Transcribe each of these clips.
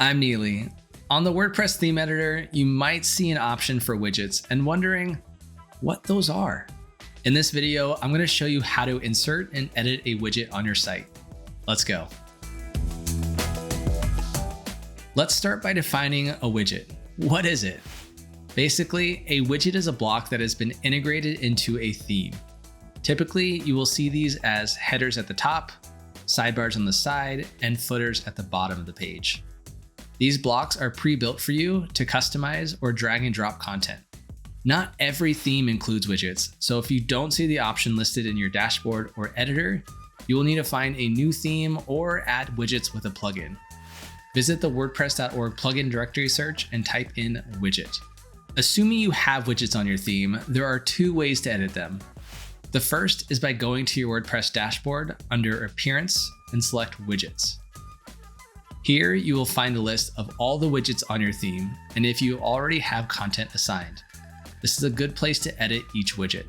I'm Neely. On the WordPress theme editor, you might see an option for widgets and wondering what those are. In this video, I'm going to show you how to insert and edit a widget on your site. Let's go. Let's start by defining a widget. What is it? Basically, a widget is a block that has been integrated into a theme. Typically, you will see these as headers at the top, sidebars on the side, and footers at the bottom of the page. These blocks are pre-built for you to customize or drag and drop content. Not every theme includes widgets, so if you don't see the option listed in your dashboard or editor, you will need to find a new theme or add widgets with a plugin. Visit the WordPress.org plugin directory search and type in widget. Assuming you have widgets on your theme, there are two ways to edit them. The first is by going to your WordPress dashboard under Appearance and select Widgets. Here, you will find a list of all the widgets on your theme, and if you already have content assigned. This is a good place to edit each widget.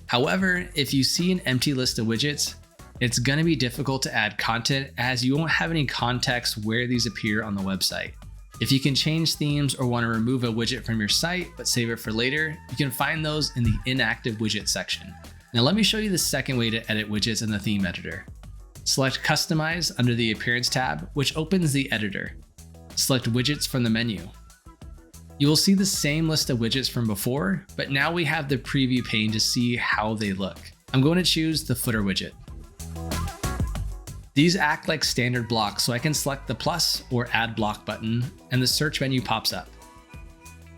However, if you see an empty list of widgets, it's going to be difficult to add content as you won't have any context where these appear on the website. If you can change themes or want to remove a widget from your site but save it for later, you can find those in the inactive widget section. Now let me show you the second way to edit widgets in the theme editor. Select Customize under the Appearance tab, which opens the editor. Select Widgets from the menu. You will see the same list of widgets from before, but now we have the preview pane to see how they look. I'm going to choose the footer widget. These act like standard blocks, so I can select the plus or add block button and the search menu pops up.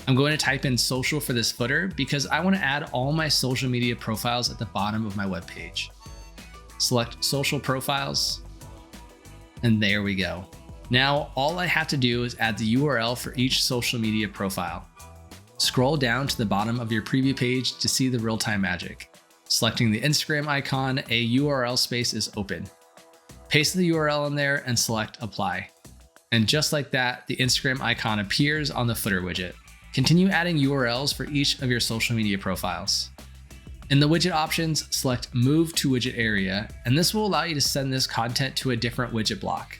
I'm going to type in social for this footer because I want to add all my social media profiles at the bottom of my web page. Select social profiles, and there we go. Now, all I have to do is add the URL for each social media profile. Scroll down to the bottom of your preview page to see the real-time magic. Selecting the Instagram icon, a URL space is open. Paste the URL in there and select Apply. And just like that, the Instagram icon appears on the footer widget. Continue adding URLs for each of your social media profiles. In the widget options, select Move to Widget Area, and this will allow you to send this content to a different widget block.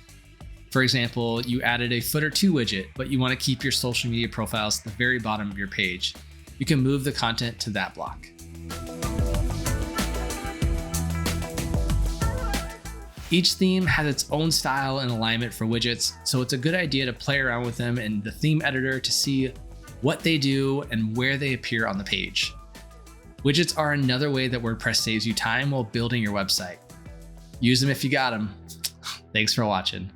For example, you added a Footer 2 widget, but you want to keep your social media profiles at the very bottom of your page. You can move the content to that block. Each theme has its own style and alignment for widgets, so it's a good idea to play around with them in the theme editor to see what they do and where they appear on the page. Widgets are another way that WordPress saves you time while building your website. Use them if you got them. Thanks for watching.